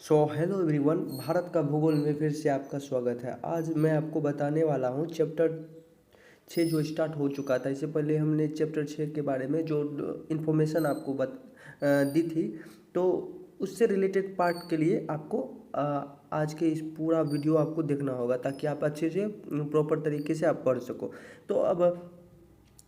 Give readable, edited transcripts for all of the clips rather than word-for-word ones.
Hello everyone, Bharat का भूगोल में फिर से आपका स्वागत है। आज मैं आपको बताने वाला हूँ चैप्टर 6 जो स्टार्ट हो चुका था। इससे पहले हमने चैप्टर 6 के बारे में जो इन्फॉर्मेशन आपको दी थी, तो उससे रिलेटेड पार्ट के लिए आपको आज के इस पूरा वीडियो आपको देखना होगा ताकि आप अच्छे से प्रॉपर तरीके से आप पढ़ सको। तो अब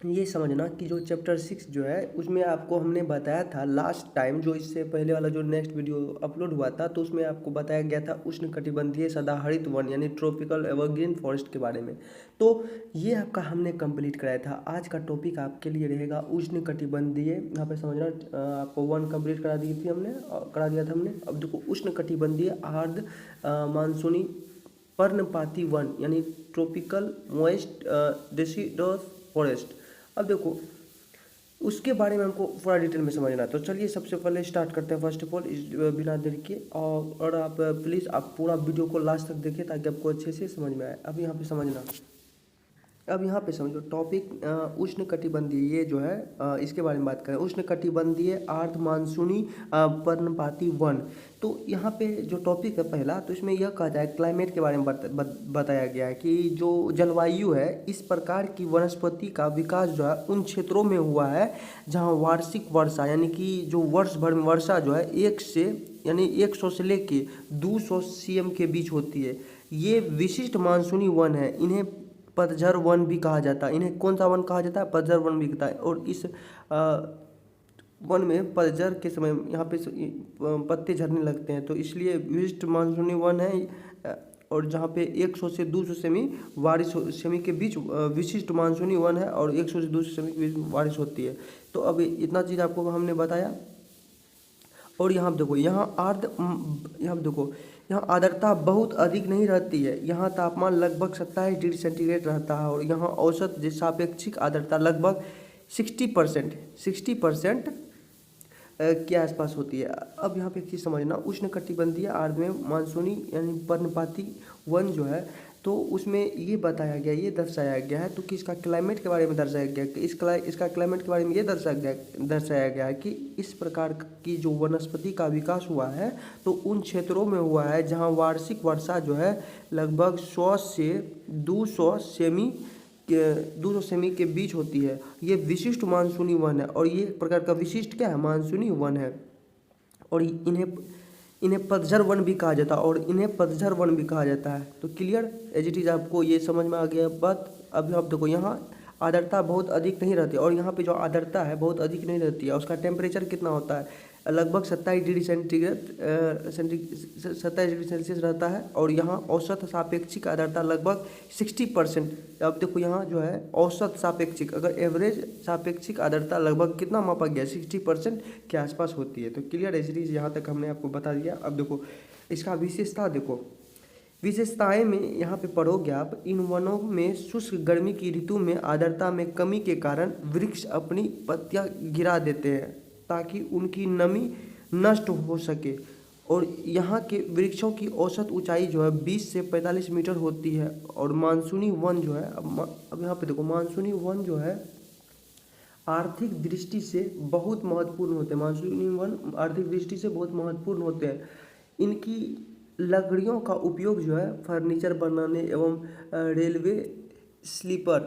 ये समझना कि जो चैप्टर 6 जो है उसमें आपको हमने बताया था लास्ट टाइम, जो इससे पहले वाला जो नेक्स्ट वीडियो अपलोड हुआ था, तो उसमें आपको बताया गया था उष्णकटिबंधीय सदाहरित वन यानी ट्रॉपिकल एवरग्रीन फॉरेस्ट के बारे में। तो ये आपका हमने कंप्लीट कराया था। आज का टॉपिक आपके लिए रहेगा उष्णकटिबंधीय। यहाँ पे समझना, आपको वन कंप्लीट करा दी थी हमने, करा दिया था हमने। अब देखो उष्णकटिबंधीय आर्द्र मानसूनी पर्णपाती वन यानी ट्रॉपिकल मॉइस्ट डेसिडस फॉरेस्ट। अब देखो उसके बारे में हमको पूरा डिटेल में समझना है। तो चलिए सबसे पहले स्टार्ट करते हैं। फर्स्ट ऑफ ऑल इस बिना देर के और आप प्लीज़ आप पूरा वीडियो को लास्ट तक देखिए ताकि आपको अच्छे से समझ में आए। अब यहाँ पे समझना, अब यहाँ पे समझो टॉपिक उष्णकटिबंधीय, ये जो है इसके बारे में बात करें। उष्णकटिबंधीय आर्द्र मानसूनी पर्णपाती वन। तो यहाँ पे जो टॉपिक है पहला, तो इसमें यह कहा जाए क्लाइमेट के बारे में बताया गया है कि जो जलवायु है, इस प्रकार की वनस्पति का विकास जो है उन क्षेत्रों में हुआ है जहाँ वार्षिक वर्षा यानी कि जो वर्ष भर में वर्षा जो है 100 से लेके 200 सीएम के बीच होती है। ये विशिष्ट मानसूनी वन है। इन्हें पतझड़ वन भी कहा जाता है। इन्हें कौन सा वन कहा जाता है? पतझड़ वन भी कहता है। और इस वन में पतझड़ के समय यहाँ पे पत्ते झड़ने लगते हैं, तो इसलिए विशिष्ट मानसूनी वन है। और जहाँ पे 100 से 200 सेमी के बीच विशिष्ट मानसूनी वन है, और 100 से 200 सेमी के बीच बारिश होती है। तो अब इतना चीज़ आपको हमने बताया। और यहाँ देखो, यहाँ देखो, यहाँ आर्द्रता बहुत अधिक नहीं रहती है। यहाँ तापमान लगभग 27 डिग्री सेंटीग्रेड रहता है, और यहाँ औसत सापेक्षिक आर्द्रता लगभग 60% के आसपास होती है। अब यहाँ पे एक चीज़ समझना, उष्णकटिबंधीय आर्द्र में मानसूनी यानी पर्णपाती वन जो है, तो उसमें ये बताया गया, ये दर्शाया गया है, तो कि इसका क्लाइमेट के बारे में दर्शाया गया कि इसका क्लाइमेट के बारे में ये दर्शाया गया है कि इस प्रकार की जो वनस्पति का विकास हुआ है तो उन क्षेत्रों में हुआ है जहाँ वार्षिक वर्षा जो है लगभग 100 से 200 सेमी के बीच होती है। ये विशिष्ट मानसूनी वन है, और ये एक प्रकार का विशिष्ट क्या है? मानसूनी वन है। और इन्हें पतझड़ वन भी कहा जाता है, और इन्हें पतझड़ वन भी कहा जाता है। तो क्लियर एज इट इज़, आपको ये समझ में आ गया बात। अब आप देखो, यहाँ आर्द्रता बहुत अधिक नहीं रहती, और यहाँ पे जो आर्द्रता है बहुत अधिक नहीं रहती है। उसका टेम्परेचर कितना होता है? लगभग 27 डिग्री सेल्सियस रहता है, और यहाँ औसत सापेक्षिक आर्द्रता लगभग 60%। अब देखो यहाँ जो है औसत सापेक्षिक, अगर एवरेज सापेक्षिक आर्द्रता लगभग कितना मापा गया? 60% के आसपास होती है। तो क्लियर है सीरीज, यहाँ तक हमने आपको बता दिया। अब देखो इसका विशेषता देखो, विशेषताएं में यहाँ पे पढ़ोगे आप। इन वनों में शुष्क गर्मी की ऋतु में आर्द्रता में कमी के कारण वृक्ष अपनी पत्तियां गिरा देते हैं ताकि उनकी नमी नष्ट हो सके। और यहाँ के वृक्षों की औसत ऊंचाई जो है 20 से 45 मीटर होती है। और मानसूनी वन जो है, अब यहाँ पे देखो, मानसूनी वन जो है आर्थिक दृष्टि से बहुत महत्वपूर्ण होते हैं। मानसूनी वन आर्थिक दृष्टि से बहुत महत्वपूर्ण होते हैं। इनकी लकड़ियों का उपयोग जो है फर्नीचर बनाने एवं रेलवे स्लीपर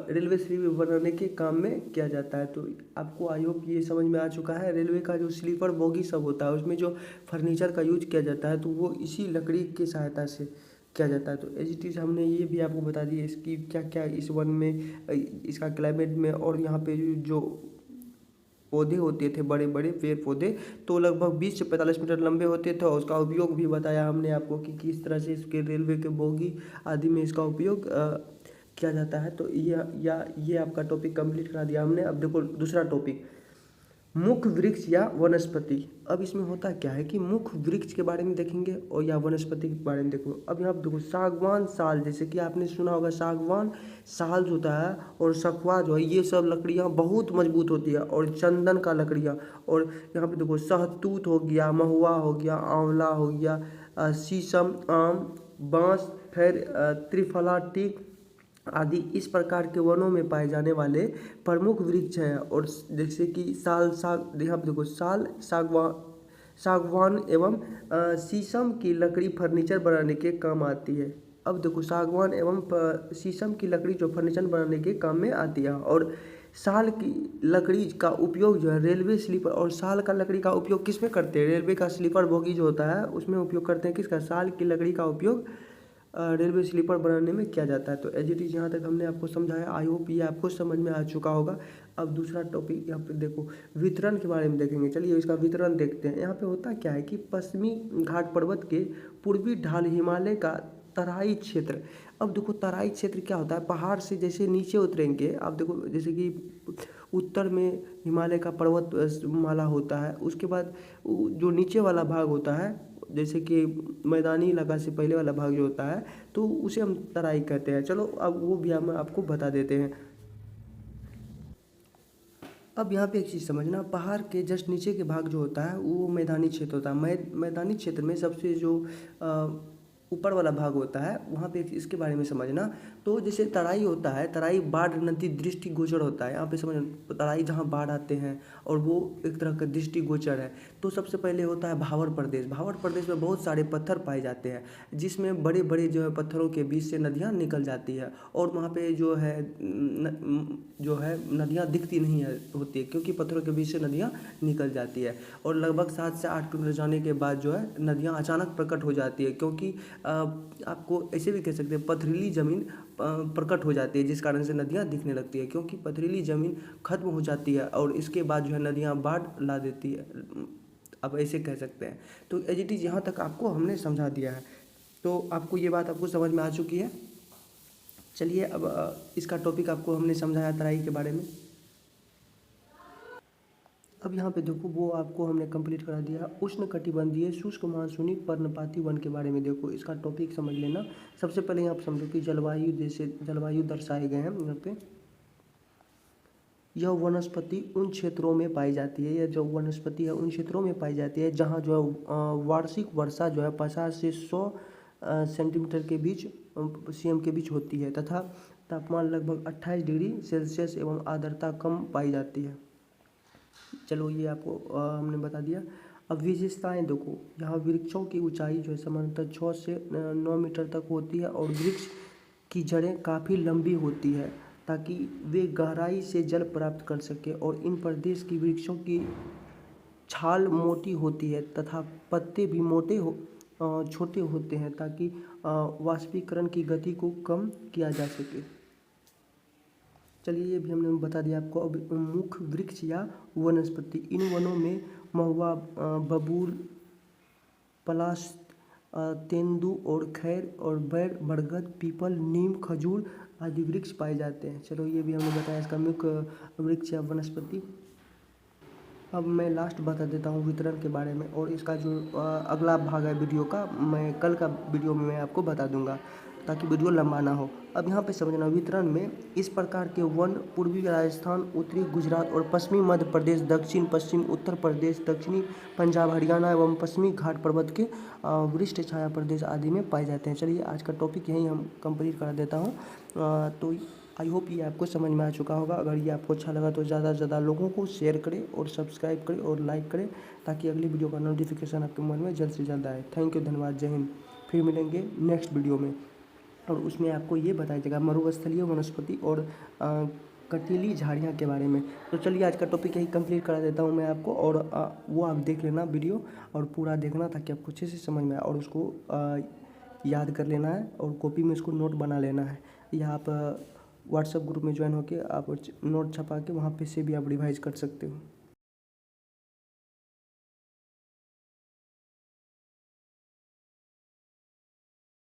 बनाने के काम में किया जाता है। तो आपको आई होप ये समझ में आ चुका है। रेलवे का जो स्लीपर बोगी सब होता है, उसमें जो फर्नीचर का यूज किया जाता है, तो वो इसी लकड़ी की सहायता से किया जाता है। तो एज इट इज़ हमने ये भी आपको बता दिया इसकी क्या क्या इस वन में, इसका क्लाइमेट में। और यहाँ पे जो पौधे होते थे, बड़े बड़े पेड़ पौधे, तो लगभग 20 से 45 मीटर लंबे होते थे। और उसका उपयोग भी बताया हमने आपको कि किस तरह से इसके रेलवे के बोगी आदि में इसका उपयोग किया जाता है। तो ये आपका टॉपिक कंप्लीट करा दिया हमने। अब देखो दूसरा टॉपिक, मुख्य वृक्ष या वनस्पति। अब इसमें होता क्या है कि मुख्य वृक्ष के बारे में देखेंगे और या वनस्पति के बारे में देखो। अब यहाँ देखो, सागवान साल, जैसे कि आपने सुना होगा सागवान साल जो होता है, और सखुआ जो है, ये सब लकड़ियाँ बहुत मजबूत होती है। और चंदन का लकड़ियाँ, और यहाँ पे देखो सहतूत हो गया, महुआ हो गया, आंवला हो गया, शीशम, आम, बांस, फिर त्रिफला टीक आदि इस प्रकार के वनों में पाए जाने वाले प्रमुख वृक्ष हैं। और जैसे कि साल, यहाँ पे देखो, सागवान एवं शीशम की लकड़ी फर्नीचर बनाने के काम आती है। अब देखो, सागवान एवं शीशम की लकड़ी जो फर्नीचर बनाने के काम में आती है। और साल की लकड़ी का उपयोग जो है रेलवे स्लीपर, और साल का लकड़ी का उपयोग किस में करते हैं? रेलवे का स्लीपर बोगी जो होता है उसमें उपयोग करते हैं। किसका? साल की लकड़ी का उपयोग रेलवे स्लीपर बनाने में किया जाता है। तो एज इट इज़ यहाँ तक हमने आपको समझाया। आई होप ये आपको समझ में आ चुका होगा। अब दूसरा टॉपिक यहाँ पे देखो, वितरण के बारे में देखेंगे। चलिए इसका वितरण देखते हैं। यहाँ पे होता क्या है कि पश्चिमी घाट पर्वत के पूर्वी ढाल हिमालय का तराई क्षेत्र। अब देखो, तराई क्षेत्र क्या होता है? पहाड़ से जैसे नीचे उतरेंगे, आप देखो जैसे कि उत्तर में हिमालय का पर्वत माला होता है, उसके बाद जो नीचे वाला भाग होता है, जैसे कि मैदानी इलाका से पहले वाला भाग जो होता है, तो उसे हम तराई कहते हैं। चलो अब वो भी हम आपको बता देते हैं। अब यहाँ पे एक चीज़ समझना, पहाड़ के जस्ट नीचे के भाग जो होता है वो मैदानी क्षेत्र होता है। मैदानी क्षेत्र में सबसे जो ऊपर वाला भाग होता है वहाँ पे इसके बारे में समझना। तो जैसे तराई होता है, तराई बाढ़ नदी दृष्टिगोचर होता है। यहाँ पे समझना, तराई जहाँ बाढ़ आते हैं और वो एक तरह का दृष्टिगोचर है। तो सबसे पहले होता है भावर प्रदेश। भावर प्रदेश में बहुत सारे पत्थर पाए जाते हैं, जिसमें बड़े बड़े जो है पत्थरों के बीच से नदियाँ निकल जाती है। और वहाँ पे जो है नदियाँ दिखती नहीं है होती है, क्योंकि पत्थरों के बीच से नदियाँ निकल जाती है। और लगभग 7 से 8 किलोमीटर जाने के बाद जो है नदियाँ अचानक प्रकट हो जाती है, क्योंकि आपको ऐसे भी कह सकते हैं पथरीली ज़मीन प्रकट हो जाती है, जिस कारण से नदियाँ दिखने लगती है। क्योंकि पथरीली ज़मीन खत्म हो जाती है और इसके बाद जो है नदियाँ बाढ़ ला देती है, अब ऐसे कह सकते हैं। तो एज इट इज़ यहाँ तक आपको हमने समझा दिया है। तो आपको ये बात आपको समझ में आ चुकी है। चलिए अब इसका टॉपिक आपको हमने समझाया तराई के बारे में। अब यहाँ पे देखो, वो आपको हमने कंप्लीट करा दिया। उष्णकटिबंधीय शुष्क मानसूनी पर्णपाती वन के बारे में देखो, इसका टॉपिक समझ लेना। सबसे पहले यहाँ पर समझो कि जलवायु, जैसे जलवायु दर्शाए गए हैं यहाँ पे। यह वनस्पति उन क्षेत्रों में पाई जाती है, यह जो वनस्पति है उन क्षेत्रों में पाई जाती है जहाँ जो है वार्षिक वर्षा जो है 50 से 100 सेंटीमीटर के बीच cm के बीच होती है, तथा तापमान लगभग 28 डिग्री सेल्सियस एवं आर्द्रता कम पाई जाती है। चलो ये आपको हमने बता दिया। अब विशेषताएं देखो, यहाँ वृक्षों की ऊंचाई जो है सामान्यतः 6 से 9 मीटर तक होती है, और वृक्ष की जड़ें काफ़ी लंबी होती है ताकि वे गहराई से जल प्राप्त कर सके। और इन प्रदेश की वृक्षों की छाल मोटी होती है तथा पत्ते भी छोटे होते हैं, ताकि वाष्पीकरण की गति को कम किया जा सके। चलिए ये भी हमने बता दिया आपको। अब मुख्य वृक्ष या वनस्पति, इन वनों में महुआ, बबूल, पलाश, तेंदू और खैर और बैर, बरगद, पीपल, नीम, खजूर आदि वृक्ष पाए जाते हैं। चलो ये भी हमने बताया इसका मुख्य वृक्ष या वनस्पति। अब मैं लास्ट बता देता हूँ वितरण के बारे में, और इसका जो अगला भाग है वीडियो का, मैं कल का वीडियो में मैं आपको बता दूंगा, ताकि वीडियो लंबा ना हो। अब यहाँ पे समझना, वितरण में इस प्रकार के वन पूर्वी राजस्थान, उत्तरी गुजरात और पश्चिमी मध्य प्रदेश, दक्षिण पश्चिम उत्तर प्रदेश, दक्षिणी पंजाब, हरियाणा एवं पश्चिमी घाट पर्वत के वरिष्ठ छाया प्रदेश आदि में पाए जाते हैं। चलिए आज का टॉपिक यहीं हम कंप्लीट कर देता हूँ। तो आई होप ये आपको समझ में आ चुका होगा। अगर ये आपको अच्छा लगा तो ज़्यादा से ज़्यादा लोगों को शेयर करें और सब्सक्राइब करें और लाइक करें, ताकि अगली वीडियो का नोटिफिकेशन आपके मन में जल्द से जल्द आए। थैंक यू, धन्यवाद, जय हिंद। फिर मिलेंगे नेक्स्ट वीडियो में, और उसमें आपको ये बताया जाएगा मरुस्थलीय वनस्पति और कटीली झाड़ियाँ के बारे में। तो चलिए आज का टॉपिक यही कंप्लीट करा देता हूँ मैं आपको, और वो आप देख लेना वीडियो और पूरा देखना, ताकि आपको अच्छे से समझ में आए, और उसको याद कर लेना है और कॉपी में उसको नोट बना लेना है, या आप व्हाट्सएप ग्रुप में ज्वाइन होकर आप नोट छपा के वहाँ पे से भी आप रिवाइज कर सकते हो।